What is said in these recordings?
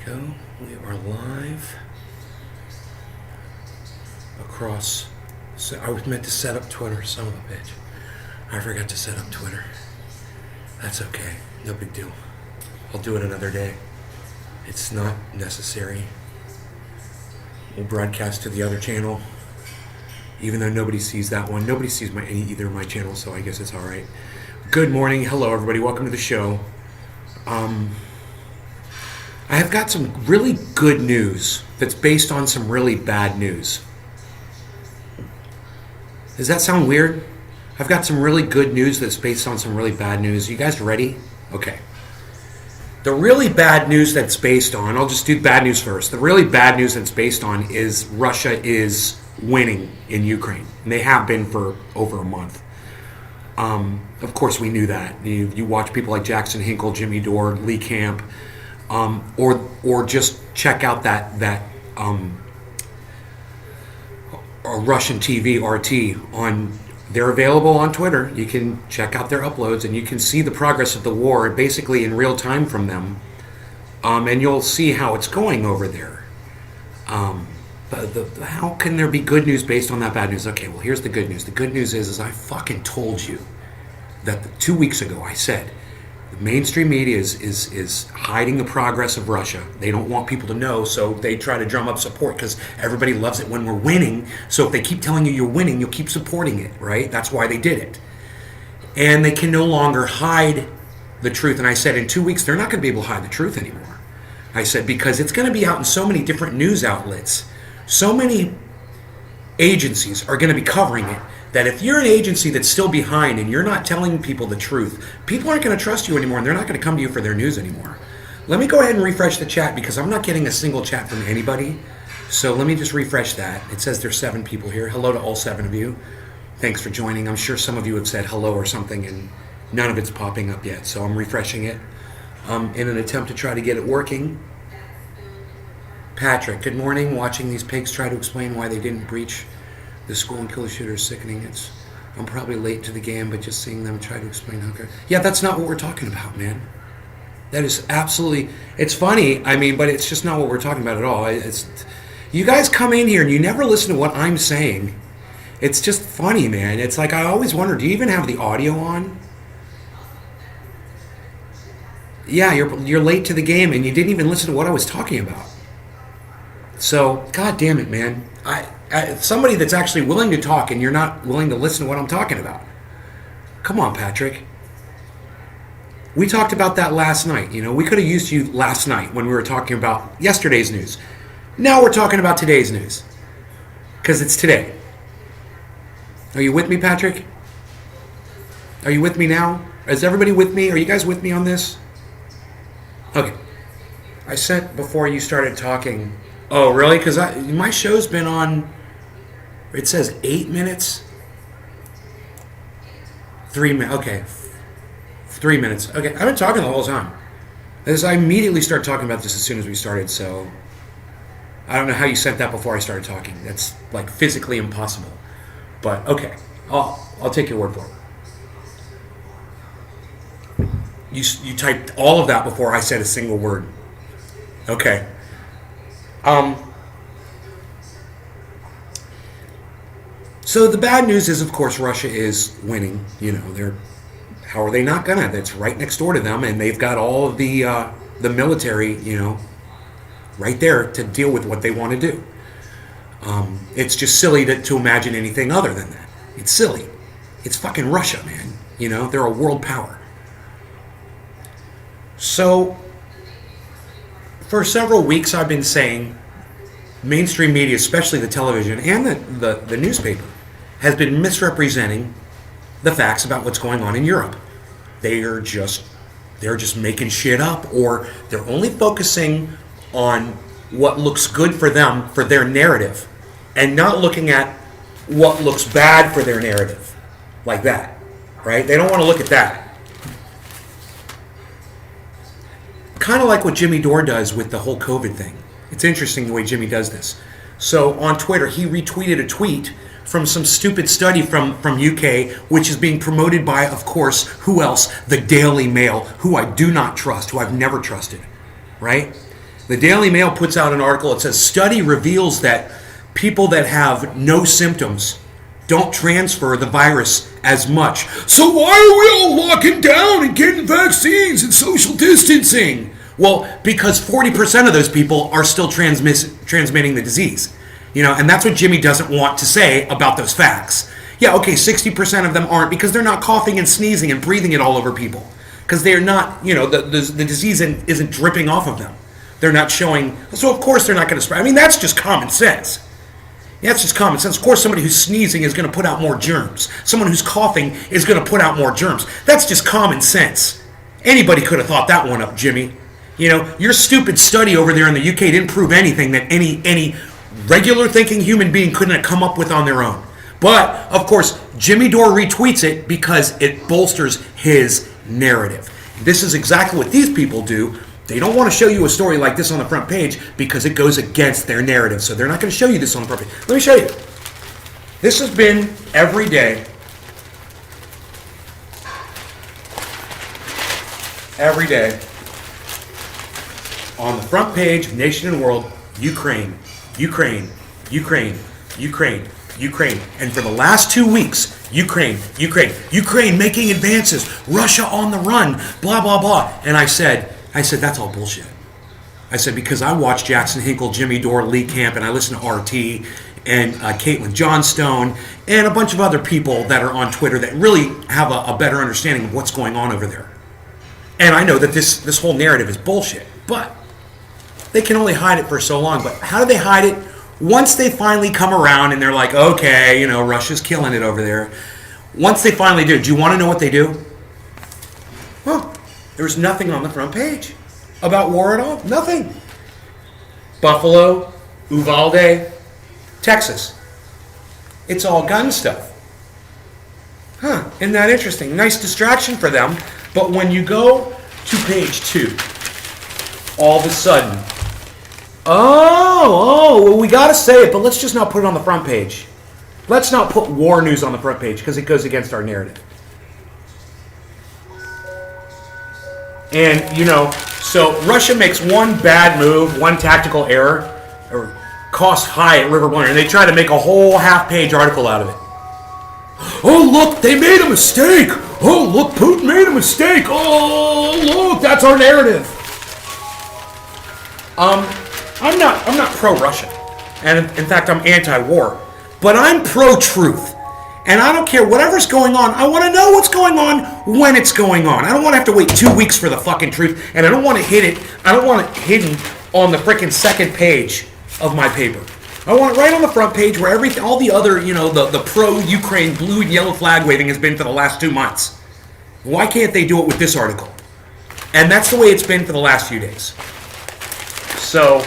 go. We are live across. So I was meant to set up Twitter, son of a bitch. I forgot to set up Twitter. That's okay. No big deal. I'll do it another day. It's not necessary. We'll broadcast to the other channel. Even though nobody sees that one. Nobody sees either of my channels, so I guess it's alright. Good morning. Hello, everybody. Welcome to the show. I have got some really good news that's based on some really bad news. Does that sound weird? I've got some really good news that's based on some really bad news. You guys ready? Okay. The really bad news that's based on, I'll just do bad news first. The really bad news that's based on is Russia is winning in Ukraine. And they have been for over a month. Of course, we knew that. You watch people like Jackson Hinkle, Jimmy Dore, Lee Camp, or just check out that Russian TV RT on. They're available on Twitter. You can check out their uploads and you can see the progress of the war basically in real time from them, and you'll see how it's going over there. How can there be good news based on that bad news? Okay, well, here's the good news. The good news is I fucking told you that 2 weeks ago I said the mainstream media is hiding the progress of Russia. They don't want people to know, so they try to drum up support because everybody loves it when we're winning. So if they keep telling you you're winning, you'll keep supporting it, right? That's why they did it. And they can no longer hide the truth. And I said in 2 weeks, they're not going to be able to hide the truth anymore. I said, because it's going to be out in so many different news outlets. So many agencies are going to be covering it that if you're an agency that's still behind and you're not telling people the truth, people aren't going to trust you anymore and they're not going to come to you for their news anymore. Let me go ahead and refresh the chat because I'm not getting a single chat from anybody. So let me just refresh that. It says there's 7 people here. Hello to all 7 of you. Thanks for joining. I'm sure some of you have said hello or something and none of it's popping up yet. So I'm refreshing it in an attempt to try to get it working. Patrick, good morning. Watching these pigs try to explain why they didn't breach the school and kill the shooter is sickening. I'm probably late to the game, but just seeing them try to explain how good. Yeah, that's not what we're talking about, man. That is absolutely. It's funny, but it's just not what we're talking about at all. You guys come in here and you never listen to what I'm saying. It's just funny, man. It's like I always wonder, do you even have the audio on? Yeah, you're late to the game and you didn't even listen to what I was talking about. So, god damn it, man. Somebody that's actually willing to talk and you're not willing to listen to what I'm talking about. Come on, Patrick. We talked about that last night. We could have used you last night when we were talking about yesterday's news. Now we're talking about today's news. Because it's today. Are you with me, Patrick? Are you with me now? Is everybody with me? Are you guys with me on this? Okay. I said before you started talking... Oh, really? Because my show's been on, it says 8 minutes. 3 minutes. Okay. 3 minutes. Okay. I've been talking the whole time. I immediately started talking about this as soon as we started, so I don't know how you sent that before I started talking. That's like physically impossible. But okay. I'll take your word for it. You typed all of that before I said a single word. Okay. So the bad news is, of course, Russia is winning. How are they not gonna? That's right next door to them, and they've got all of the military, right there to deal with what they want to do. It's just silly to imagine anything other than that. It's silly. It's fucking Russia, man. They're a world power. So for several weeks, I've been saying mainstream media, especially the television and the newspaper, has been misrepresenting the facts about what's going on in Europe. They're just making shit up, or they're only focusing on what looks good for them, for their narrative, and not looking at what looks bad for their narrative. Like that, right? They don't want to look at that. Kind of like what Jimmy Dore does with the whole COVID thing. It's interesting the way Jimmy does this. So on Twitter, he retweeted a tweet from some stupid study from UK, which is being promoted by, of course, who else? The Daily Mail, who I do not trust, who I've never trusted, right? The Daily Mail puts out an article. It says, study reveals that people that have no symptoms don't transfer the virus as much. So why are we all locking down and getting vaccines and social distancing? Well, because 40% of those people are still transmitting the disease. And that's what Jimmy doesn't want to say about those facts. Yeah, okay, 60% of them aren't because they're not coughing and sneezing and breathing it all over people. Because they're not, the disease isn't dripping off of them. They're not showing, so of course they're not going to spread. I mean, that's just common sense. Yeah, that's just common sense. Of course, somebody who's sneezing is going to put out more germs. Someone who's coughing is going to put out more germs. That's just common sense. Anybody could have thought that one up, Jimmy. Your stupid study over there in the UK didn't prove anything that any regular thinking human being couldn't have come up with on their own. But, of course, Jimmy Dore retweets it because it bolsters his narrative. This is exactly what these people do. They don't want to show you a story like this on the front page because it goes against their narrative. So they're not going to show you this on the front page. Let me show you. This has been every day. Every day. On the front page of Nation and World, Ukraine, Ukraine, Ukraine, Ukraine, Ukraine. And for the last 2 weeks, Ukraine, Ukraine, Ukraine making advances, Russia on the run, blah, blah, blah. And I said, that's all bullshit. I said, because I watched Jackson Hinkle, Jimmy Dore, Lee Camp, and I listen to RT and Caitlin Johnstone and a bunch of other people that are on Twitter that really have a better understanding of what's going on over there. And I know that this whole narrative is bullshit, but they can only hide it for so long. But how do they hide it? Once they finally come around and they're like, okay, Russia's killing it over there. Once they finally do you want to know what they do? Well, there's nothing on the front page about war at all. Nothing. Buffalo, Uvalde, Texas. It's all gun stuff. Isn't that interesting? Nice distraction for them. But when you go to page 2, all of a sudden, well, we got to say it, but let's just not put it on the front page. Let's not put war news on the front page because it goes against our narrative. And, so Russia makes one bad move, one tactical error, or cost high at River Blunder, and they try to make a whole half-page article out of it. Oh, look, they made a mistake. Oh, look, Putin made a mistake. Oh, look, that's our narrative. I'm not pro-Russian, and in fact, I'm anti-war, but I'm pro-truth. And I don't care whatever's going on. I want to know what's going on when it's going on. I don't want to have to wait 2 weeks for the fucking truth, and I don't want to hit it. I don't want it hidden on the freaking second page of my paper. I want it right on the front page where everything, all the other, the pro-Ukraine blue and yellow flag waving has been for the last 2 months. Why can't they do it with this article? And that's the way it's been for the last few days. So,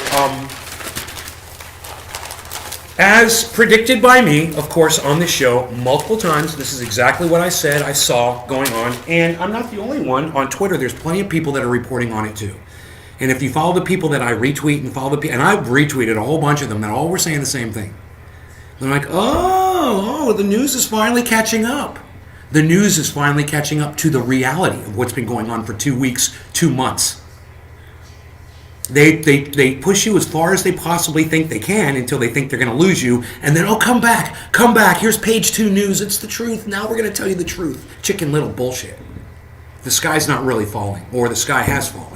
as predicted by me, of course, on this show, multiple times, this is exactly what I said I saw going on. And I'm not the only one. On Twitter, there's plenty of people that are reporting on it too. And if you follow the people that I retweet and follow the people, and I've retweeted a whole bunch of them that all were saying the same thing. They're like, oh, the news is finally catching up. The news is finally catching up to the reality of what's been going on for 2 weeks, 2 months. They push you as far as they possibly think they can until they think they're going to lose you. And then, come back. Here's page 2 news. It's the truth. Now we're going to tell you the truth. Chicken Little bullshit. The sky's not really falling, or the sky has fallen.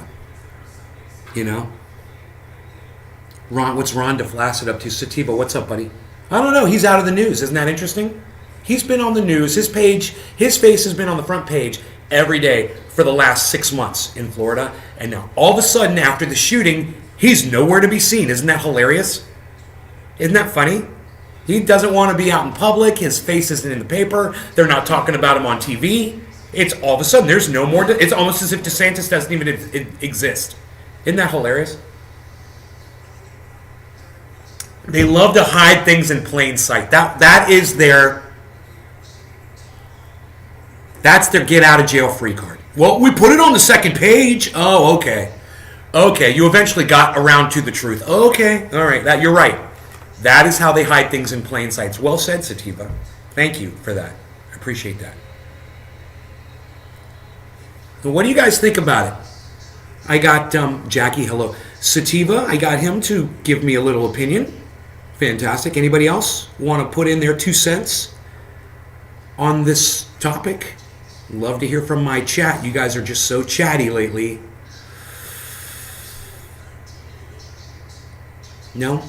Ron, what's Ron DeFlaccid up to? Sativa, what's up, buddy? I don't know. He's out of the news. Isn't that interesting? He's been on the news. His face has been on the front page every day for the last 6 months in Florida. And now, all of a sudden, after the shooting, he's nowhere to be seen. Isn't that hilarious? Isn't that funny? He doesn't want to be out in public. His face isn't in the paper. They're not talking about him on TV. It's all of a sudden, there's no more. It's almost as if DeSantis doesn't even exist. Isn't that hilarious? They love to hide things in plain sight. That's their get out of jail free card. Well, we put it on the second page. Oh, okay. Okay, you eventually got around to the truth. Okay, all right, you're right. That is how they hide things in plain sight. Well said, Sativa. Thank you for that. I appreciate that. So what do you guys think about it? I got Jackie, hello. Sativa, I got him to give me a little opinion. Fantastic. Anybody else want to put in their 2 cents on this topic? Love to hear from my chat. You guys are just so chatty lately. No?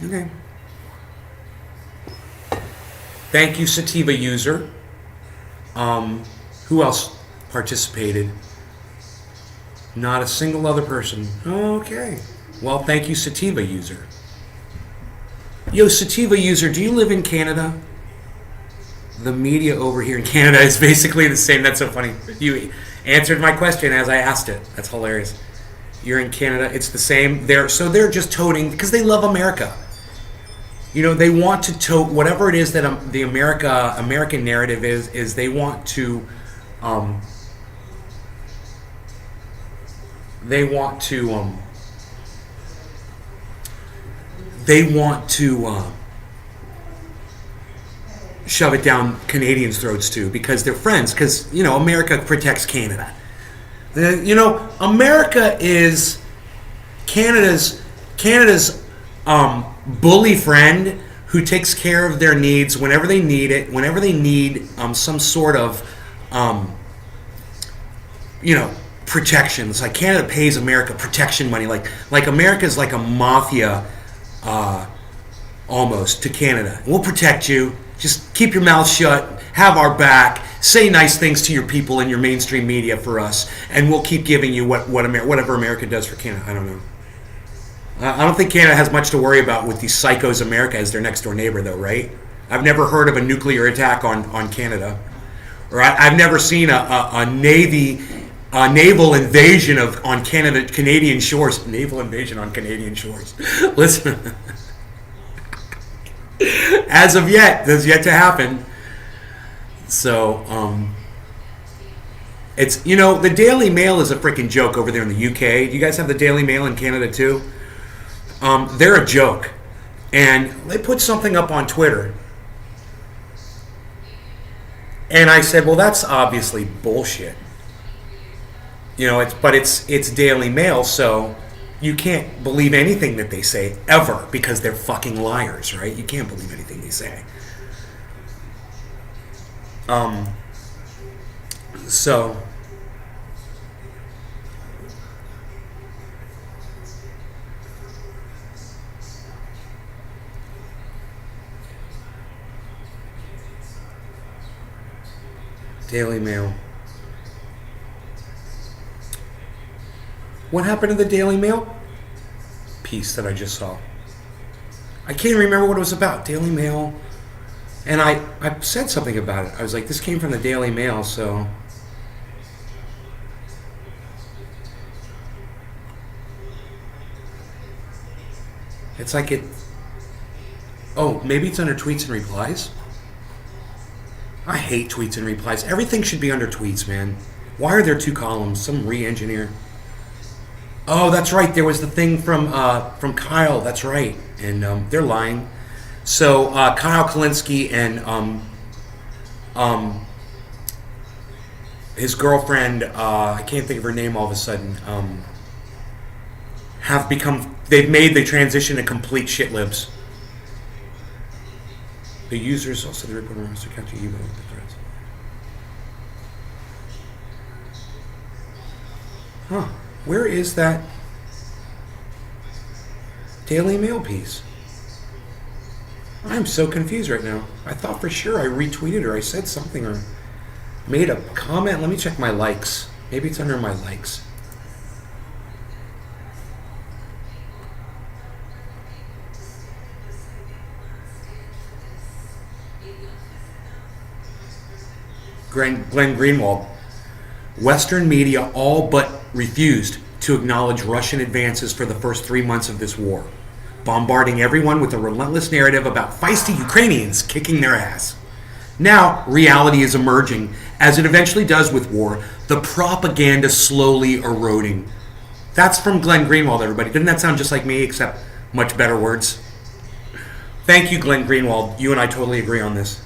Okay. Thank you, Sativa user. Who else participated? Not a single other person. Okay. Well, thank you, Sativa user. Yo, Sativa user, do you live in Canada? The media over here in Canada is basically the same. That's so funny. You answered my question as I asked it. That's hilarious. You're in Canada. It's the same. They're just toting because they love America. You know, they want to tote whatever it is that the American narrative is they want to shove it down Canadians' throats too, because they're friends. Because you know, America protects Canada. You know, America is Canada's bully friend who takes care of their needs whenever they need it. Whenever they need some sort of protection. It's like Canada pays America protection money. Like America's like a mafia almost to Canada. We'll protect you. Just keep your mouth shut. Have our back. Say nice things to your people in your mainstream media for us, and we'll keep giving you whatever America does for Canada. I don't know. I don't think Canada has much to worry about with these psychos America as their next door neighbor, though, right? I've never heard of a nuclear attack on Canada, or I've never seen a naval invasion on Canadian shores. Naval invasion on Canadian shores. Listen, as of yet, that's yet to happen. So, it's, the Daily Mail is a freaking joke over there in the UK. Do you guys have the Daily Mail in Canada too? They're a joke. And they put something up on Twitter. And I said, well, that's obviously bullshit. It's Daily Mail, so you can't believe anything that they say ever because they're fucking liars, right? You can't believe anything they say. So Daily Mail. What happened to the Daily Mail piece that I just saw? I can't remember what it was about. Daily Mail. And I said something about it. I was like, this came from the Daily Mail, so... It's like it... Oh, maybe it's under tweets and replies? I hate tweets and replies. Everything should be under tweets, man. Why are there 2 columns? Some re-engineer. Oh, that's right. There was the thing from Kyle. That's right. And they're lying. So Kyle Kalinske and his girlfriend, I can't think of her name all of a sudden, they've made the transition to complete shit libs. The users also the report on Mr. Captain email with the threads. Huh. Where is that Daily Mail piece? I'm so confused right now. I thought for sure I retweeted or I said something or made a comment. Let me check my likes. Maybe it's under my likes. Glenn Greenwald. Western media all but refused to acknowledge Russian advances for the first 3 months of this war, bombarding everyone with a relentless narrative about feisty Ukrainians kicking their ass. Now, reality is emerging, as it eventually does with war, the propaganda slowly eroding. That's from Glenn Greenwald, everybody. Doesn't that sound just like me, except much better words? Thank you, Glenn Greenwald. You and I totally agree on this.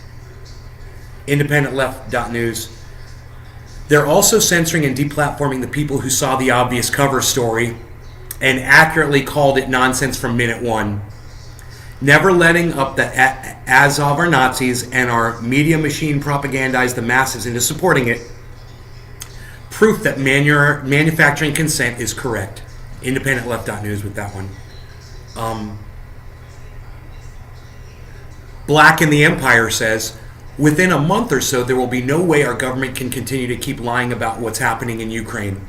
IndependentLeft.news. They're also censoring and deplatforming the people who saw the obvious cover story and accurately called it nonsense from minute one. Never letting up the Azov or Nazis and our media machine propagandize the masses into supporting it. Proof that manufacturing consent is correct. IndependentLeft.news with that one. Black in the Empire says, within a month or so, there will be no way our government can continue to keep lying about what's happening in Ukraine.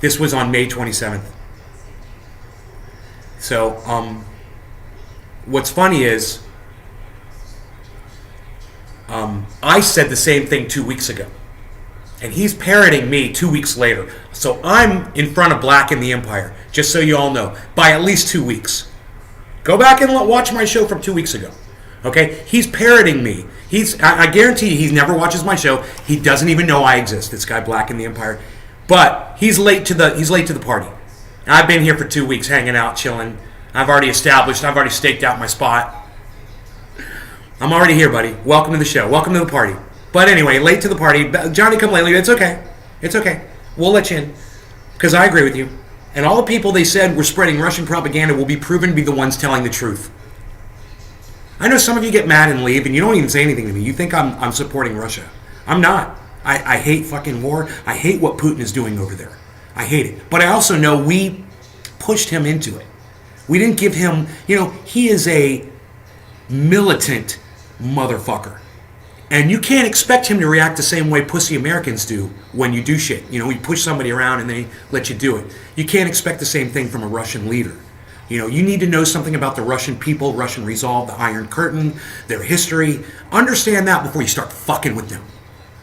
This was on May 27th. So, what's funny is, I said the same thing 2 weeks ago. And he's parroting me 2 weeks later. So I'm in front of Black in the Empire, just so you all know, by at least 2 weeks. Go back and watch my show from 2 weeks ago. Okay? He's parroting me. I guarantee you he never watches my show. He doesn't even know I exist, this guy Black in the Empire. But he's late to the party. I've been here for 2 weeks hanging out, chilling. I've already staked out my spot. I'm already here, buddy. Welcome to the show. Welcome to the party. But anyway, late to the party. Johnny come lately. It's okay. It's okay. We'll let you in. Because I agree with you. And all the people they said were spreading Russian propaganda will be proven to be the ones telling the truth. I know some of you get mad and leave, and you don't even say anything to me. You think I'm supporting Russia. I'm not. I hate fucking war. I hate what Putin is doing over there. I hate it. But I also know we pushed him into it. We didn't give him, he is a militant motherfucker. And you can't expect him to react the same way pussy Americans do when you do shit. We push somebody around and they let you do it. You can't expect the same thing from a Russian leader. You need to know something about the Russian people, Russian resolve, the Iron Curtain, their history. Understand that before you start fucking with them.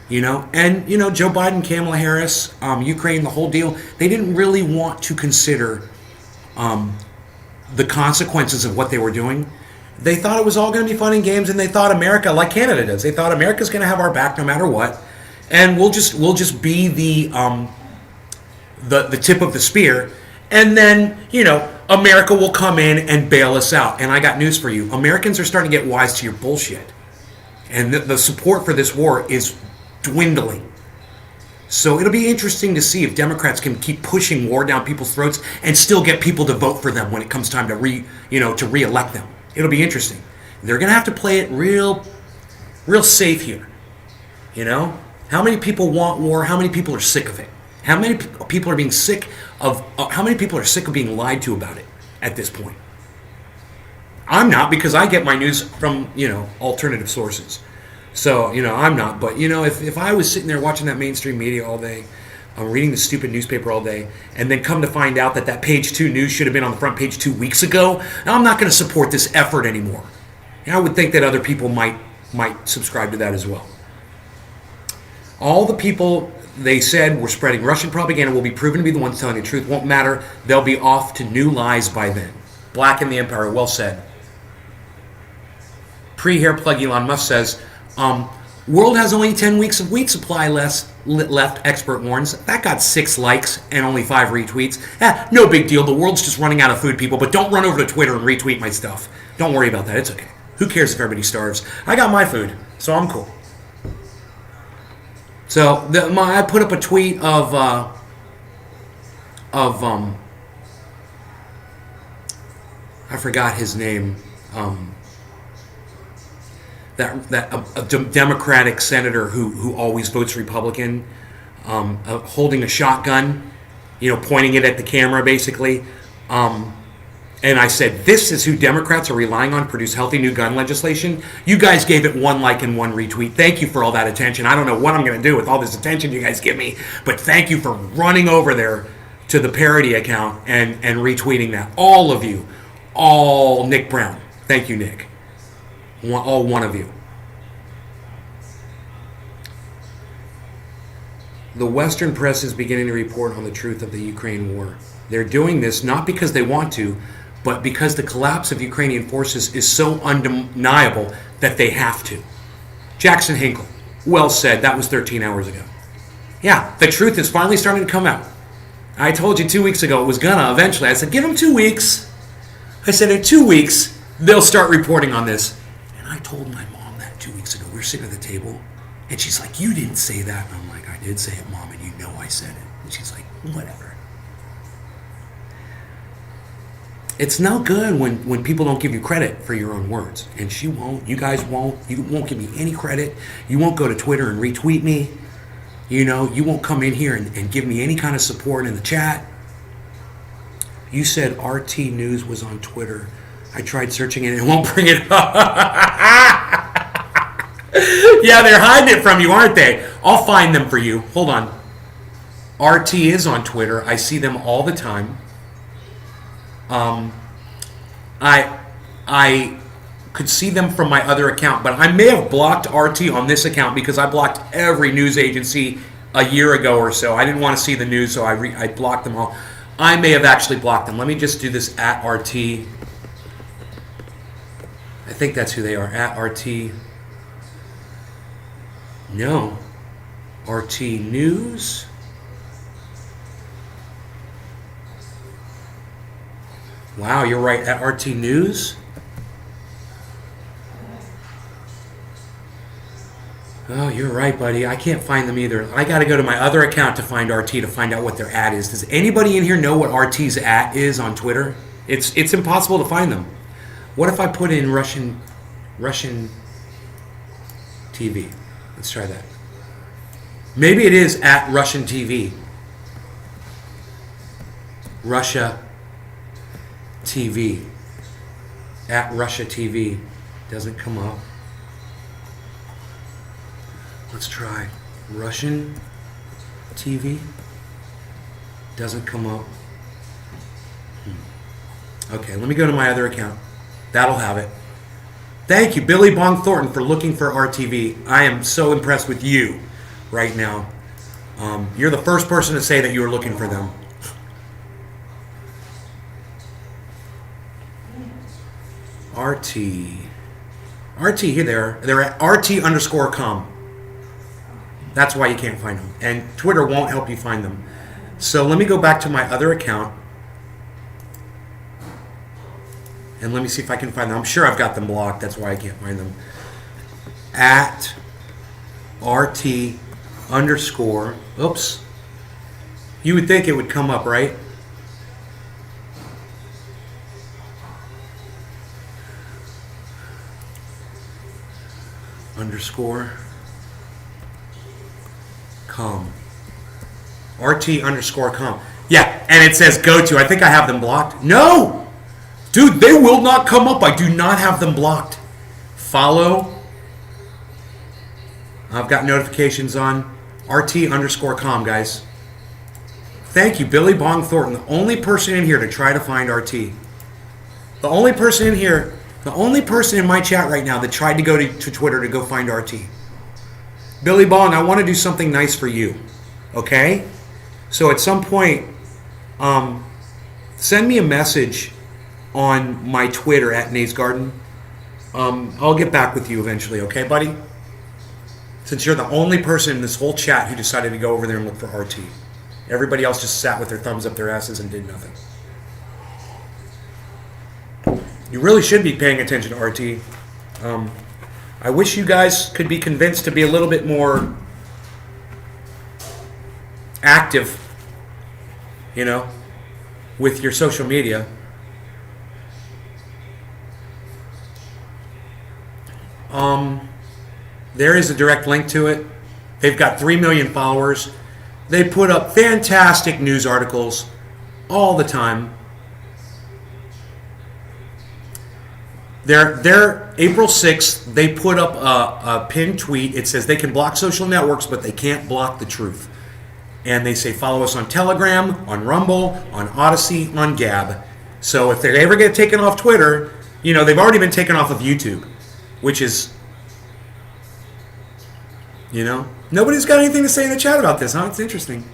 And, Joe Biden, Kamala Harris, Ukraine, the whole deal, they didn't really want to consider the consequences of what they were doing. They thought it was all going to be fun and games, and they thought America, like Canada does, they thought America's going to have our back no matter what, and we'll just be the tip of the spear, and then America will come in and bail us out. And I got news for you: Americans are starting to get wise to your bullshit, and the support for this war is dwindling. So it'll be interesting to see if Democrats can keep pushing war down people's throats and still get people to vote for them when it comes time to re-elect them. It'll be interesting. They're going to have to play it real safe here. How many people want war? How many people are sick of it? How many people are being sick of? How many people are sick of being lied to about it at this point? I'm not, because I get my news from alternative sources. So I'm not. But if I was sitting there watching that mainstream media all day, reading the stupid newspaper all day, and then come to find out that page 2 news should have been on the front page 2 weeks ago, I'm not going to support this effort anymore. And I would think that other people might subscribe to that as well. All the people they said were spreading Russian propaganda will be proven to be the ones telling the truth. Won't matter. They'll be off to new lies by then. Black in the Empire, well said. Pre-hair plug Elon Musk says, world has only 10 weeks of wheat supply left, expert warns. That got 6 likes and only 5 retweets. No big deal. The world's just running out of food, people. But don't run over to Twitter and retweet my stuff. Don't worry about that. It's okay. Who cares if everybody starves? I got my food, so I'm cool. So I put up a tweet of I forgot his name. A Democratic senator who always votes Republican, holding a shotgun, pointing it at the camera, basically. And I said, this is who Democrats are relying on to produce healthy new gun legislation. You guys gave it 1 like and 1 retweet. Thank you for all that attention. I don't know what I'm going to do with all this attention you guys give me, but thank you for running over there to the parody account and retweeting that. All of you. All Nick Brown. Thank you, Nick. All one of you. The Western press is beginning to report on the truth of the Ukraine war. They're doing this not because they want to, but because the collapse of Ukrainian forces is so undeniable that they have to. Jackson Hinkle, well said. That was 13 hours ago. Yeah, the truth is finally starting to come out. I told you 2 weeks ago it was gonna eventually. I said, give them 2 weeks. I said, in 2 weeks, they'll start reporting on this. And I told my mom that 2 weeks ago. We were sitting at the table, and she's like, you didn't say that. And I'm like, I did say it, Mom, and you know I said it. And she's like, whatever. It's no good when people don't give you credit for your own words. And she won't. You guys won't. You won't give me any credit. You won't go to Twitter and retweet me. You know, you won't come in here and give me any kind of support in the chat. You said RT News was on Twitter. I tried searching it and it won't bring it up. Yeah, they're hiding it from you, aren't they? I'll find them for you. Hold on. RT is on Twitter. I see them all the time. I could see them from my other account, but I may have blocked RT on this account because I blocked every news agency a year ago or so. I didn't want to see the news, so I blocked them all. I may have actually blocked them. Let me just do this at RT. I think that's who they are, at RT. No. RT News. Wow, you're right, at RT News. Oh, you're right, buddy. I can't find them either. I got to go to my other account to find RT to find out what their ad is. Does anybody in here know what RT's at is on Twitter? It's impossible to find them. What if I put in Russian TV? Let's try that. Maybe it is at Russian TV. Russia TV. At Russia TV. Doesn't come up. Let's try Russian TV. Doesn't come up. Okay, let me go to my other account. That'll have it. Thank you, Billy Bong Thornton, for looking for RTV. I am so impressed with you right now. You're the first person to say that you were looking for them. RT, here they are. They're at RT_com. That's why you can't find them. And Twitter won't help you find them. So let me go back to my other account. And let me see if I can find them. I'm sure I've got them blocked. That's why I can't find them. At RT_. Oops. You would think it would come up, right? _com. RT_com. Yeah, and it says go to. I think I have them blocked. No! Dude, they will not come up. I do not have them blocked. Follow. I've got notifications on. RT_com, guys. Thank you, Billy Bong Thornton. The only person in here to try to find RT. The only person in here, the only person in my chat right now that tried to go to Twitter to go find RT. Billy Bong, I want to do something nice for you. Okay? So at some point, send me a message on my Twitter at Nate's Garden. I'll get back with you eventually, okay, buddy? Since you're the only person in this whole chat who decided to go over there and look for RT. Everybody else just sat with their thumbs up their asses and did nothing. You really should be paying attention to RT. I wish you guys could be convinced to be a little bit more active, you know, with your social media. There is a direct link to it. They've got 3 million followers. They put up fantastic news articles all the time. They're April 6th, they put up a pinned tweet. It says they can block social networks, but they can't block the truth. And they say follow us on Telegram, on Rumble, on Odyssey, on Gab. So if they ever get taken off Twitter, you know, they've already been taken off of YouTube, which is, you know, nobody's got anything to say in the chat about this, huh? It's interesting.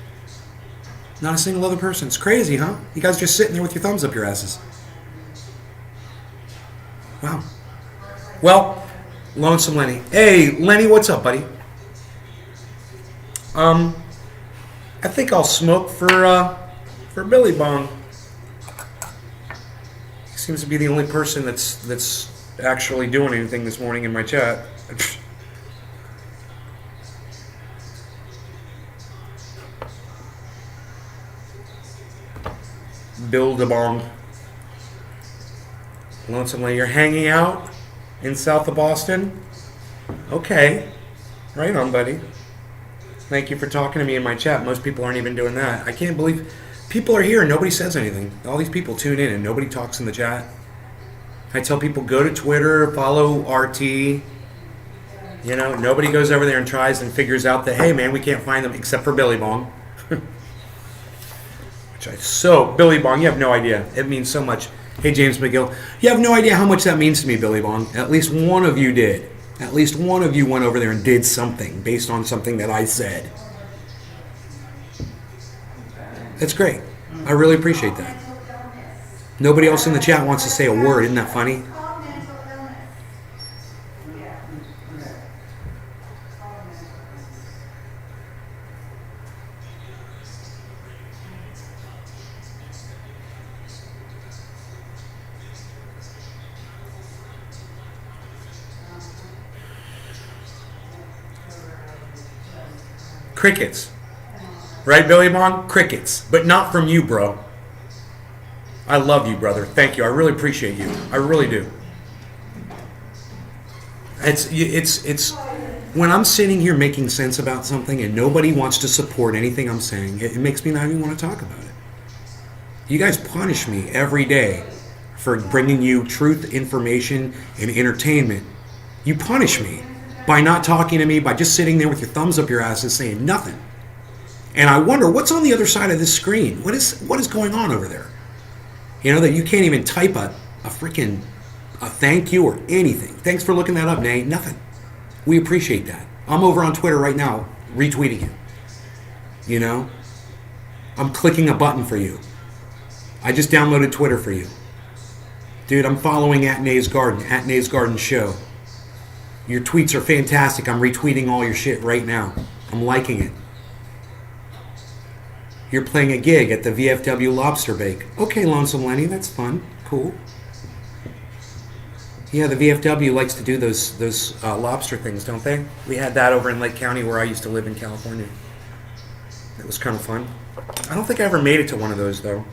Not a single other person. It's crazy, huh? You guys just sitting there with your thumbs up your asses. Wow. Well, Lonesome Lenny. Hey, Lenny, what's up, buddy? I think I'll smoke for Billy Bong. He seems to be the only person that's actually doing anything this morning in my chat. Bill DeBong. Lonesome Lady, you're hanging out in south of Boston? Okay. Right on, buddy. Thank you for talking to me in my chat. Most people aren't even doing that. I can't believe people are here and nobody says anything. All these people tune in and nobody talks in the chat. I tell people go to Twitter, follow RT. You know, nobody goes over there and tries and figures out that, hey man, we can't find them except for Billy Bong. Billy Bong, you have no idea. It means so much. Hey James McGill, you have no idea how much that means to me, Billy Bong. At least one of you did. At least one of you went over there and did something based on something that I said. That's great. I really appreciate that. Nobody else in the chat wants to say a word. Isn't that funny? Crickets. Right, Billy Bong? Crickets. But not from you, bro. I love you, brother. Thank you. I really appreciate you. I really do. It's when I'm sitting here making sense about something and nobody wants to support anything I'm saying, it makes me not even want to talk about it. You guys punish me every day for bringing you truth, information, and entertainment. You punish me by not talking to me, by just sitting there with your thumbs up your ass and saying nothing. And I wonder what's on the other side of this screen. What is going on over there? You know that you can't even type a freaking thank you or anything. Thanks for looking that up, Nate. Nothing. We appreciate that. I'm over on Twitter right now retweeting you. You know? I'm clicking a button for you. I just downloaded Twitter for you. Dude, I'm following at Nays Garden Show. Your tweets are fantastic. I'm retweeting all your shit right now. I'm liking it. You're playing a gig at the VFW Lobster Bake. Okay, Lonesome Lenny, that's fun. Cool. Yeah, the VFW likes to do those lobster things, don't they? We had that over in Lake County where I used to live in California. It was kind of fun. I don't think I ever made it to one of those, though.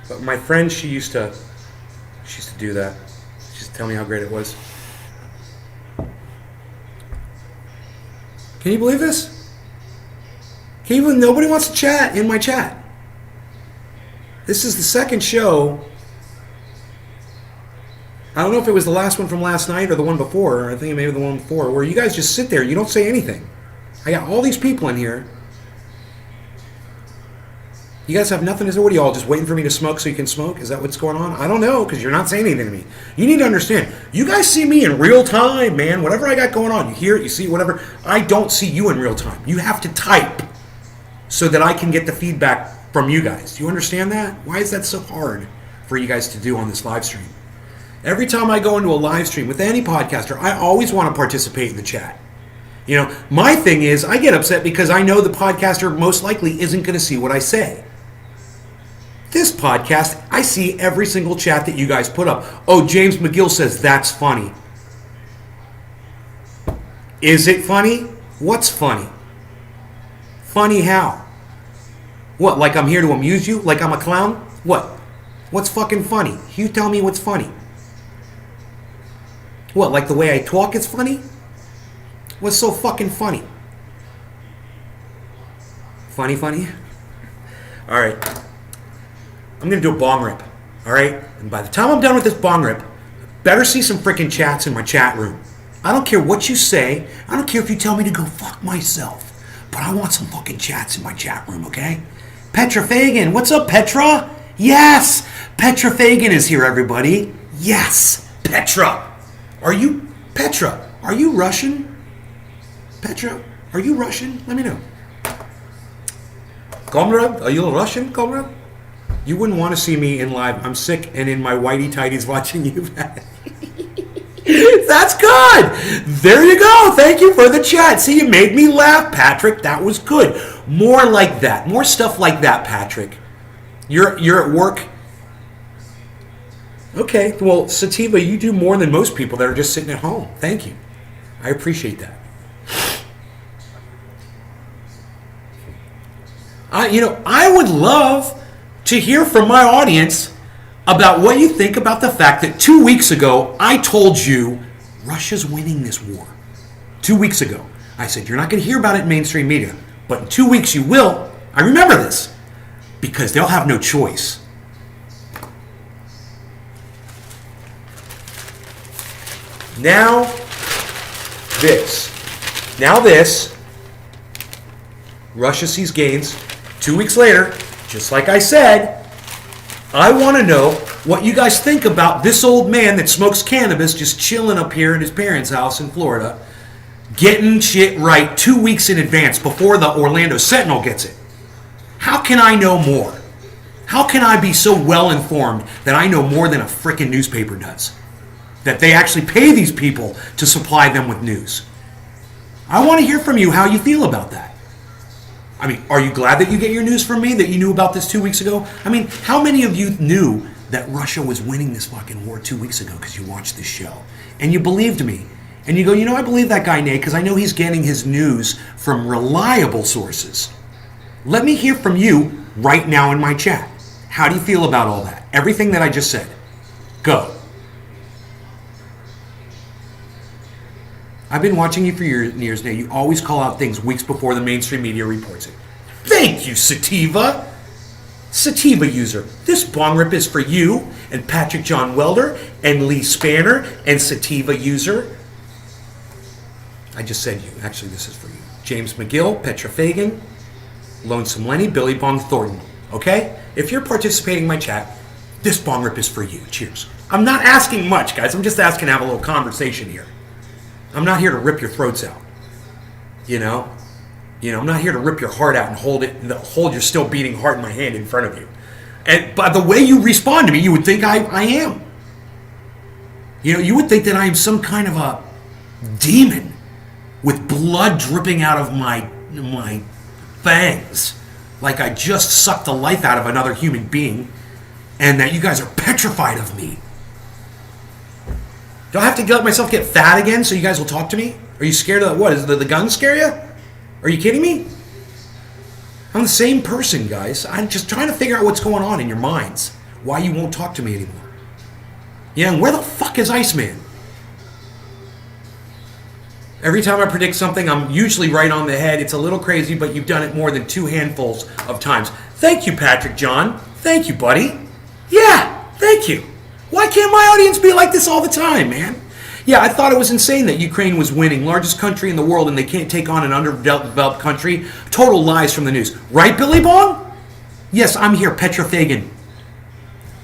But my friend, she used to do that. She used to tell me how great it was. Can you believe this? Can you believe nobody wants to chat in my chat? This is the second show. I don't know if it was the last one from last night or the one before. I think it may be the one before, where you guys just sit there. You don't say anything. I got all these people in here. You guys have nothing to say. What are you all just waiting for me to smoke so you can smoke? Is that what's going on? I don't know, because you're not saying anything to me. You need to understand. You guys see me in real time, man. Whatever I got going on, you hear it, you see whatever. I don't see you in real time. You have to type so that I can get the feedback from you guys. Do you understand that? Why is that so hard for you guys to do on this live stream? Every time I go into a live stream with any podcaster, I always want to participate in the chat. You know, my thing is I get upset because I know the podcaster most likely isn't going to see what I say. This podcast, I see every single chat that you guys put up. Oh, James McGill says that's funny. Is it funny? What's funny? Funny how? What, like I'm here to amuse you? Like I'm a clown? What? What's fucking funny? You tell me what's funny. What, like the way I talk is funny? What's so fucking funny? Funny? All right. I'm going to do a bong rip. All right? And by the time I'm done with this bong rip, better see some freaking chats in my chat room. I don't care what you say. I don't care if you tell me to go fuck myself. But I want some fucking chats in my chat room, okay? Petra Fagan. What's up, Petra? Yes! Petra Fagan is here, everybody. Yes! Petra! Are you Russian? Petra, are you Russian? Let me know. Comrade, are you Russian, comrade? You wouldn't want to see me in live. I'm sick and in my whitey tighties watching you. That's good. There you go. Thank you for the chat. See, you made me laugh, Patrick. That was good. More like that. More stuff like that, Patrick. You're at work. Okay, well, Sativa, you do more than most people that are just sitting at home. Thank you. I appreciate that. I would love to hear from my audience about what you think about the fact that 2 weeks ago I told you Russia's winning this war. 2 weeks ago. I said, you're not going to hear about it in mainstream media, but in 2 weeks you will. I remember this because they'll have no choice. Now this. Russia sees gains. 2 weeks later, just like I said, I want to know what you guys think about this old man that smokes cannabis just chilling up here at his parents' house in Florida, getting shit right 2 weeks in advance before the Orlando Sentinel gets it. How can I know more? How can I be so well informed that I know more than a frickin' newspaper does? That they actually pay these people to supply them with news. I want to hear from you how you feel about that. I mean, are you glad that you get your news from me, that you knew about this 2 weeks ago? I mean, how many of you knew that Russia was winning this fucking war 2 weeks ago because you watched this show? And you believed me. And you go, I believe that guy, Nate, because I know he's getting his news from reliable sources. Let me hear from you right now in my chat. How do you feel about all that? Everything that I just said. Go. I've been watching you for years now. You always call out things weeks before the mainstream media reports it. Thank you, Sativa. Sativa user. This bong rip is for you and Patrick John Welder and Lee Spanner and Sativa user. I just said you. Actually, this is for you. James McGill, Petra Fagan, Lonesome Lenny, Billy Bong Thornton. Okay? If you're participating in my chat, this bong rip is for you. Cheers. I'm not asking much, guys. I'm just asking to have a little conversation here. I'm not here to rip your throats out. I'm not here to rip your heart out and hold your still beating heart in my hand in front of you. And by the way you respond to me, you would think I am. You would think that I am some kind of a demon with blood dripping out of my fangs, like I just sucked the life out of another human being, and that you guys are petrified of me. Do I have to let myself get fat again so you guys will talk to me? Are you scared of what? Is the gun scare you? Are you kidding me? I'm the same person, guys. I'm just trying to figure out what's going on in your minds. Why you won't talk to me anymore. Yeah, and where the fuck is Iceman? Every time I predict something, I'm usually right on the head. It's a little crazy, but you've done it more than 2 handfuls of times. Thank you, Patrick John. Thank you, buddy. Yeah, thank you. Why can't my audience be like this all the time, man? Yeah, I thought it was insane that Ukraine was winning, largest country in the world, and they can't take on an underdeveloped country. Total lies from the news. Right, Billy Bong? Yes, I'm here, Petra Fagan.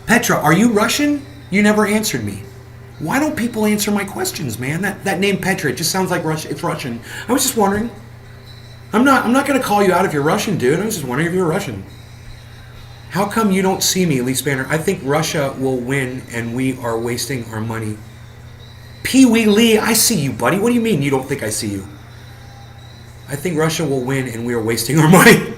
Petra, are you Russian? You never answered me. Why don't people answer my questions, man? That name Petra, it just sounds like Russian. It's Russian. I was just wondering. I'm not going to call you out if you're Russian, dude. I was just wondering if you're Russian. How come you don't see me, Lee Spanner? I think Russia will win and we are wasting our money. Pee Wee Lee, I see you, buddy. What do you mean you don't think I see you? I think Russia will win and we are wasting our money.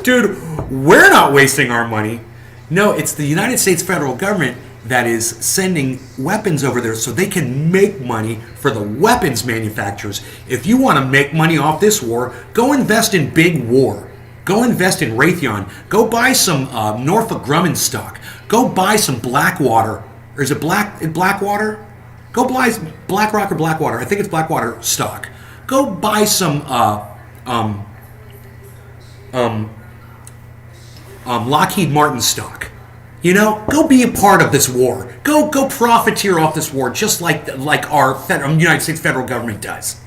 Dude, we're not wasting our money. No, it's the United States federal government that is sending weapons over there so they can make money for the weapons manufacturers. If you want to make money off this war, go invest in big war. Go invest in Raytheon. Go buy some Norfolk Grumman stock. Go buy some Blackwater. Or is it Blackwater? Go buy BlackRock or Blackwater. I think it's Blackwater stock. Go buy some Lockheed Martin stock. Go be a part of this war. Go profiteer off this war, just like our United States federal government does.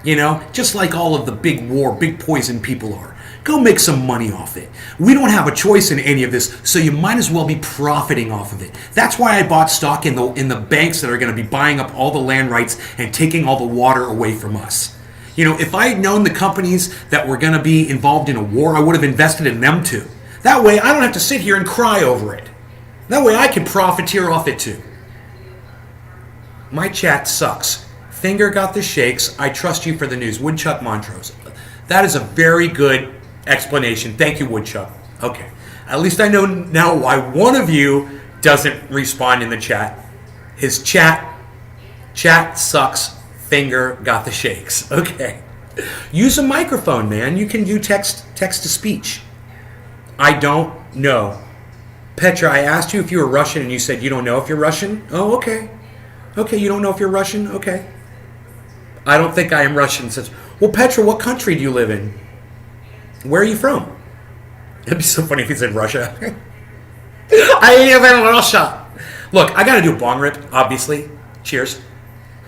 Just like all of the big poison people are. Go make some money off it. We don't have a choice in any of this, so you might as well be profiting off of it. That's why I bought stock in the banks that are going to be buying up all the land rights and taking all the water away from us. If I had known the companies that were going to be involved in a war, I would have invested in them too. That way, I don't have to sit here and cry over it. That way, I can profiteer off it too. My chat sucks. Finger got the shakes. I trust you for the news. Woodchuck Montrose. That is a very good explanation. Thank you, Woodchuck. Okay. At least I know now why one of you doesn't respond in the chat. His chat sucks. Finger got the shakes. Okay. Use a microphone, man. You can do text to speech. I don't know Petra, I asked you if you were Russian and you said you don't know if you're Russian. Oh, okay. Okay, you don't know if you're Russian? Okay. I don't think I am Russian. Says, well, Petra, what country do you live in? Where are you from? It'd be so funny if he said Russia. I live in Russia. Look, I gotta do a bong rip, obviously. Cheers.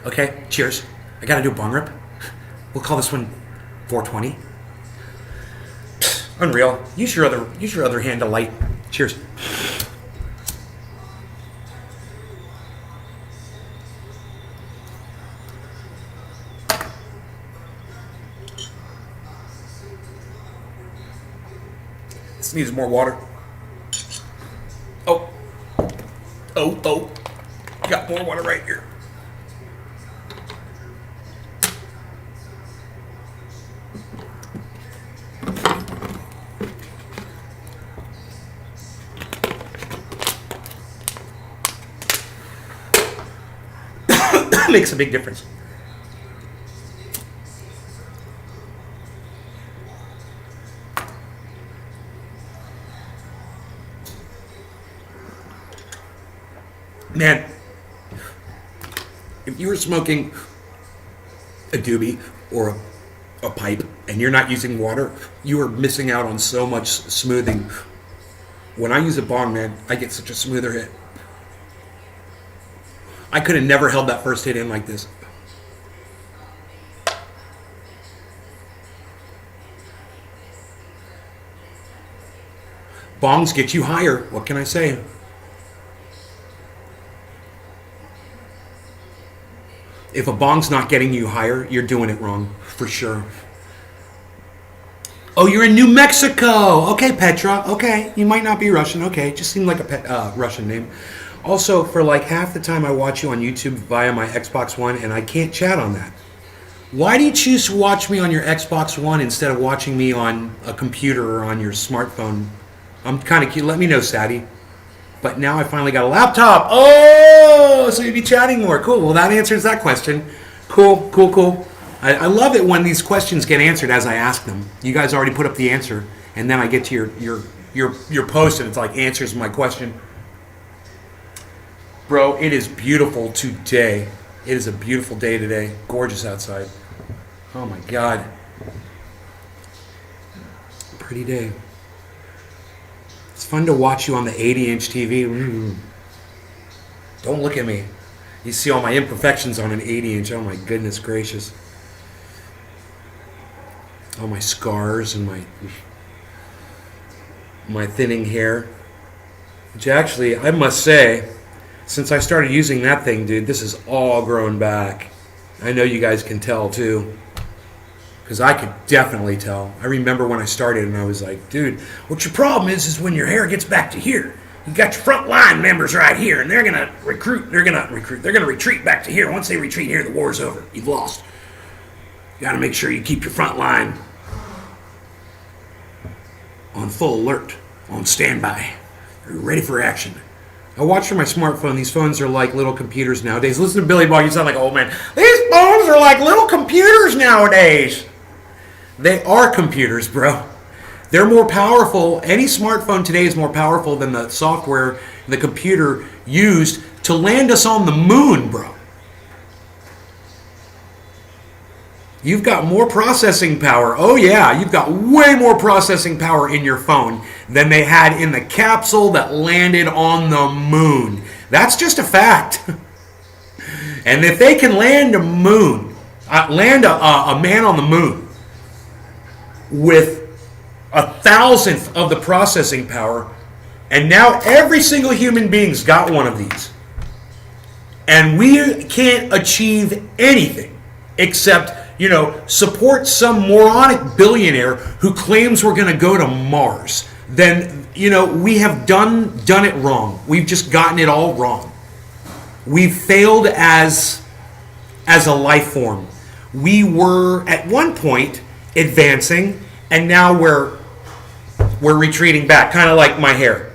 Okay, cheers. I gotta do a bong rip. We'll call this one 420. Unreal. Use your other hand to light. Cheers. This needs more water. Oh. Got more water right here. Makes a big difference. Man, if you were smoking a doobie or a pipe and you're not using water, you are missing out on so much smoothing. When I use a bong, man, I get such a smoother hit. I could have never held that first hit in like this. Bongs get you higher. What can I say? If a bong's not getting you higher, you're doing it wrong, for sure. Oh, you're in New Mexico. Okay, Petra. Okay, you might not be Russian. Okay, just seemed like a Russian name. Also, for like half the time I watch you on YouTube via my Xbox One, and I can't chat on that. Why do you choose to watch me on your Xbox One instead of watching me on a computer or on your smartphone? I'm kind of cute. Let me know, Sadie. But now I finally got a laptop. Oh, so you'd be chatting more. Cool. Well, that answers that question. Cool. I love it when these questions get answered as I ask them. You guys already put up the answer, and then I get to your post, and it's like answers my question. Bro, it is beautiful today. It is a beautiful day today. Gorgeous outside. Oh my God. Pretty day. It's fun to watch you on the 80-inch TV. Don't look at me. You see all my imperfections on an 80-inch. Oh my goodness gracious. All my scars and my thinning hair. Which actually, I must say, since I started using that thing, dude, this is all grown back. I know you guys can tell too. Because I could definitely tell. I remember when I started and I was like, dude, what your problem is when your hair gets back to here. You got your front line members right here, and they're going to retreat back to here. Once they retreat here, the war's over. You've lost. You got to make sure you keep your front line on full alert, on standby, ready for action. I watch from my smartphone. These phones are like little computers nowadays. Listen to Billy Bob. You sound like, oh man. These phones are like little computers nowadays. They are computers, bro. They're more powerful. Any smartphone today is more powerful than the software the computer used to land us on the moon, bro. You've got more processing power. Oh yeah, you've got way more processing power in your phone than they had in the capsule that landed on the moon. That's just a fact. And if they can land a man on the moon with 1,000th of the processing power, and now every single human being's got one of these, and we can't achieve anything except, support some moronic billionaire who claims we're going to go to Mars, then, we have done it wrong. We've just gotten it all wrong. We've failed as a life form. We were at one point advancing, and now we're retreating back, kind of like my hair.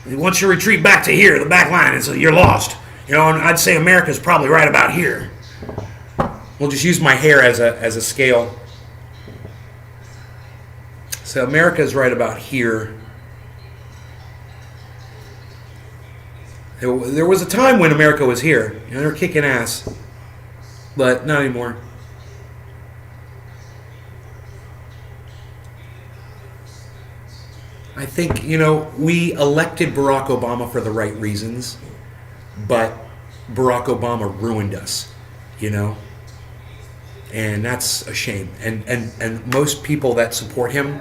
Once you retreat back to here, the back line, and so you're lost. And I'd say America's probably right about here. We'll just use my hair as a scale. So America's right about here. There was a time when America was here. They were kicking ass. But not anymore. I think, we elected Barack Obama for the right reasons, but Barack Obama ruined us, and that's a shame. And most people that support him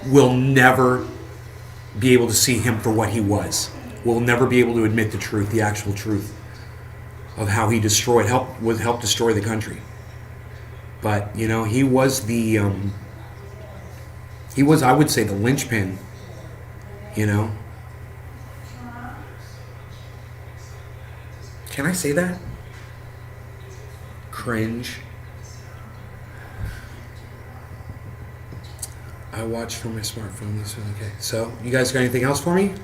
will never be able to see him for what he was. Will never be able to admit the truth, the actual truth of how he helped destroy the country. But he was I would say, the linchpin. Can I say that? Cringe. I watch from my smartphone. Okay. So, you guys got anything else for me?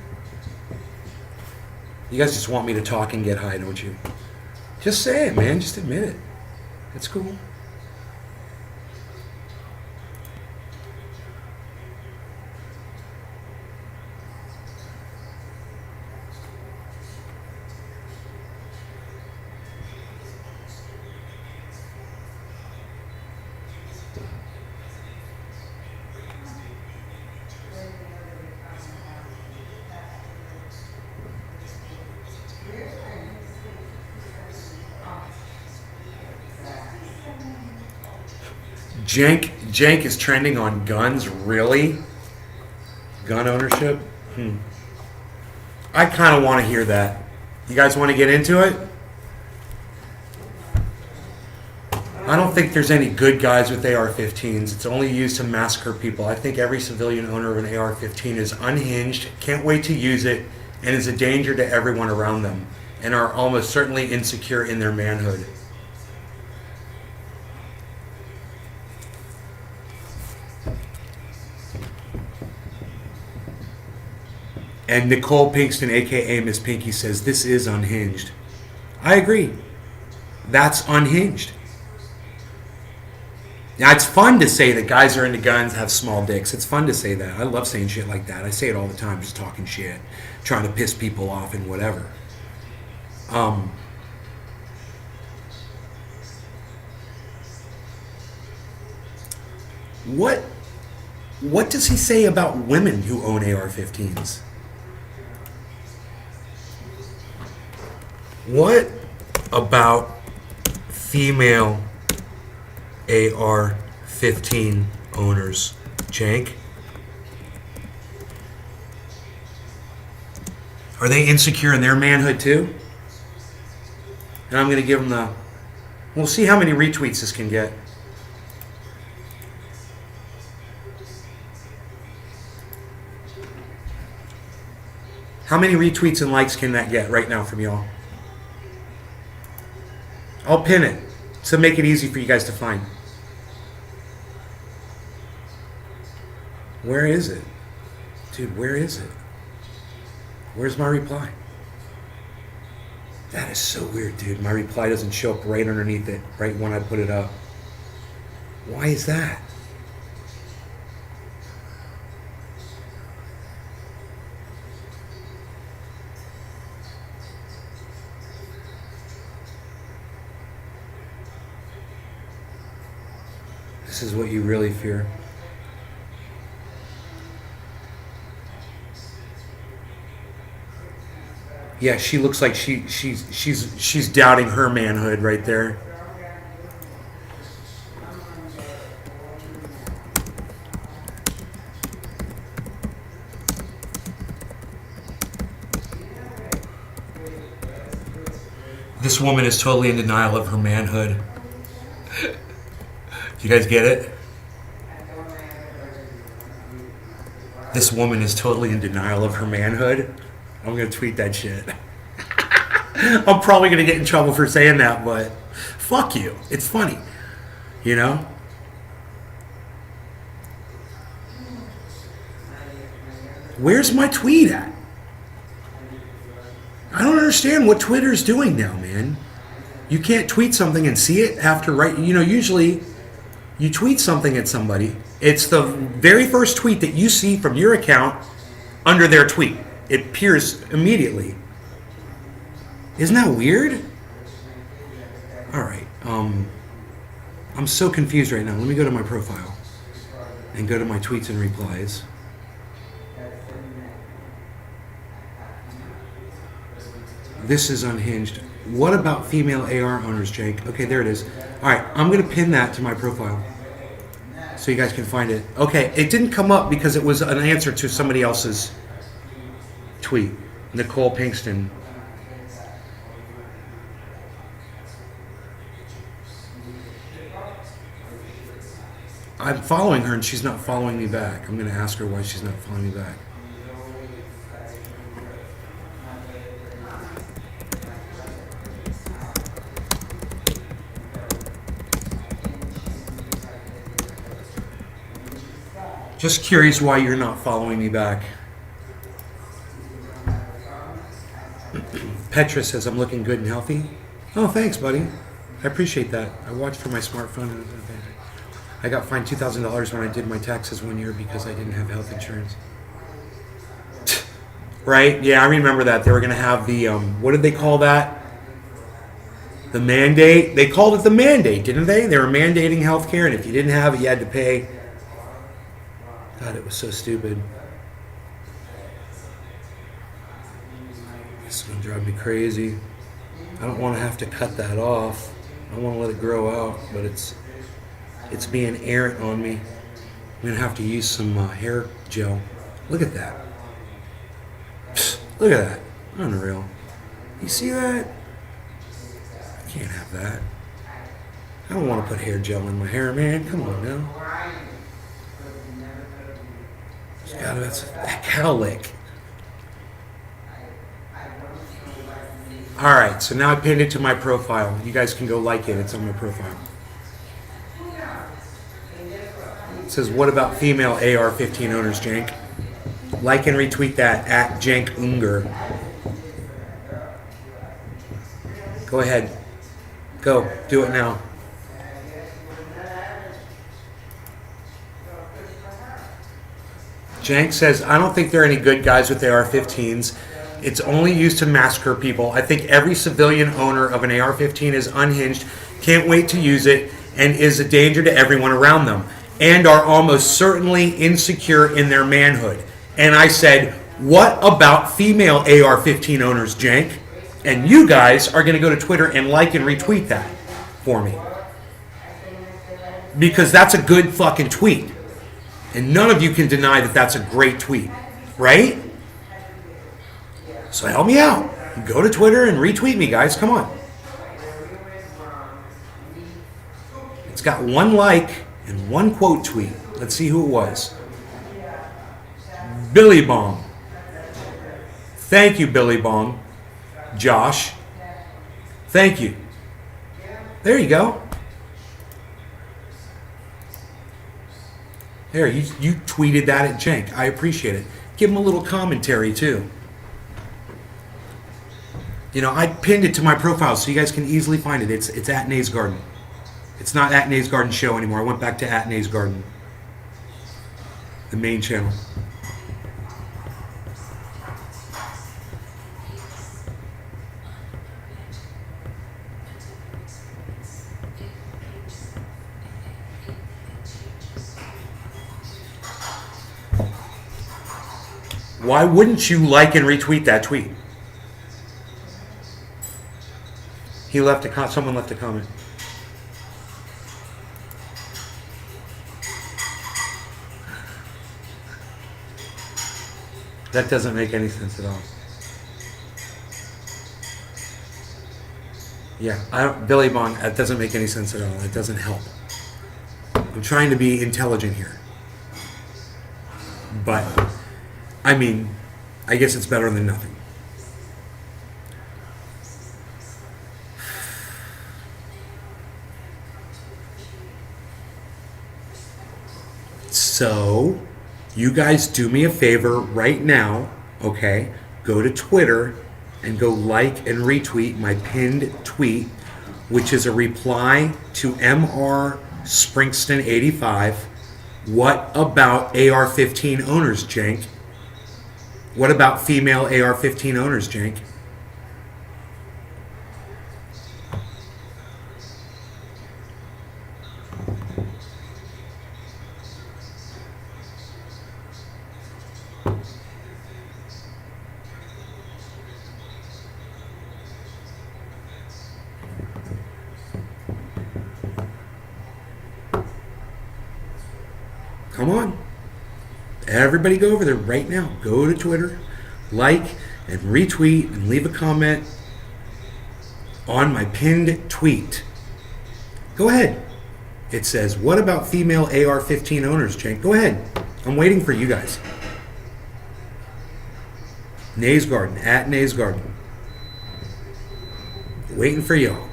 You guys just want me to talk and get high, don't you? Just say it, man. Just admit it. It's cool. Jank is trending on guns, really? Gun ownership? I kind of want to hear that. You guys want to get into it? I don't think there's any good guys with AR-15s. It's only used to massacre people. I think every civilian owner of an AR-15 is unhinged, can't wait to use it, and is a danger to everyone around them, and are almost certainly insecure in their manhood. And Nicole Pinkston, a.k.a. Miss Pinky, says, this is unhinged. I agree. That's unhinged. Now, it's fun to say that guys are into guns, have small dicks. It's fun to say that. I love saying shit like that. I say it all the time, just talking shit, trying to piss people off and whatever. What does he say about women who own AR-15s? What about female AR-15 owners, Jank? Are they insecure in their manhood too? And I'm going to give them the... We'll see how many retweets this can get. How many retweets and likes can that get right now from y'all? I'll pin it to make it easy for you guys to find. Where is it? Dude, where is it? Where's my reply? That is so weird, dude. My reply doesn't show up right underneath it, right when I put it up. Why is that? This is what you really fear. Yeah, she looks like she's doubting her manhood right there. This woman is totally in denial of her manhood. You guys get it? This woman is totally in denial of her manhood. I'm going to tweet that shit. I'm probably going to get in trouble for saying that, but fuck you. It's funny. You know? Where's my tweet at? I don't understand what Twitter's doing now, man. You can't tweet something and see it after usually you tweet something at somebody. It's the very first tweet that you see from your account under their tweet. It appears immediately. Isn't that weird? All right. I'm so confused right now. Let me go to my profile and go to my tweets and replies. This is Unhinged. What about female AR owners, Jake? Okay, there it is. All right, I'm going to pin that to my profile so you guys can find it. Okay, it didn't come up because it was an answer to somebody else's tweet. Nicole Pinkston. I'm following her and she's not following me back. I'm going to ask her why she's not following me back. Just curious why you're not following me back. Petra says I'm looking good and healthy. Oh, thanks, buddy. I appreciate that. I watched from my smartphone. I got fined $2,000 when I did my taxes one year because I didn't have health insurance. Right? Yeah, I remember that. They were going to have the, what did they call that? The mandate? They called it the mandate, didn't they? They were mandating health care, and if you didn't have it, you had to pay. God, it was so stupid. This is going to drive me crazy. I don't want to have to cut that off. I want to let it grow out, but it's being errant on me. I'm going to have to use some hair gel. Look at that. Look at that. Unreal. You see that? I can't have that. I don't want to put hair gel in my hair, man. Come on now. God, that's that cowlick. All right, so now I pinned it to my profile. You guys can go like it. It's on my profile. It says, what about female AR-15 owners, Jank? Like and retweet that at Jank Unger. Go ahead. Go. Do it now. Jank says, I don't think there are any good guys with AR-15s. It's only used to massacre people. I think every civilian owner of an AR-15 is unhinged, can't wait to use it, and is a danger to everyone around them, and are almost certainly insecure in their manhood. And I said, what about female AR-15 owners, Jank? And you guys are going to go to Twitter and like and retweet that for me. Because that's a good fucking tweet. And none of you can deny that that's a great tweet, right? So help me out. Go to Twitter and retweet me, guys. Come on. It's got one like and one quote tweet. Let's see who it was. Billy Bong. Thank you, Billy Bong. Josh. Thank you. There you go. There, you tweeted that at Jank. I appreciate it. Give him a little commentary, too. You know, I pinned it to my profile so you guys can easily find it. It's at Nays Garden. It's not at Nays Garden Show anymore. I went back to at Nays Garden. The main channel. Why wouldn't you like and retweet that tweet? He left a someone left a comment. That doesn't make any sense at all. Yeah, Billy Bong, that doesn't make any sense at all. It doesn't help. I'm trying to be intelligent here. But, I mean, I guess it's better than nothing. So, you guys do me a favor right now, okay? Go to Twitter and go like and retweet my pinned tweet, which is a reply to MR Springston 85. What about AR-15 owners, Jank? What about female AR-15 owners, Jank? Come on. Everybody go over there right now. Go to Twitter, like and retweet and leave a comment on my pinned tweet. Go ahead. It says, what about female AR-15 owners, Cenk? Go ahead. I'm waiting for you guys. Nays Garden, at Nays Garden. Waiting for y'all.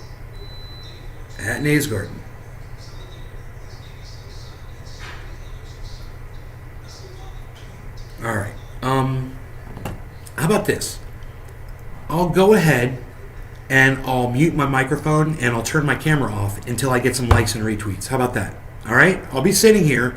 At Nays Garden. All right. How about this? I'll go ahead and I'll mute my microphone and I'll turn my camera off until I get some likes and retweets. How about that? All right? I'll be sitting here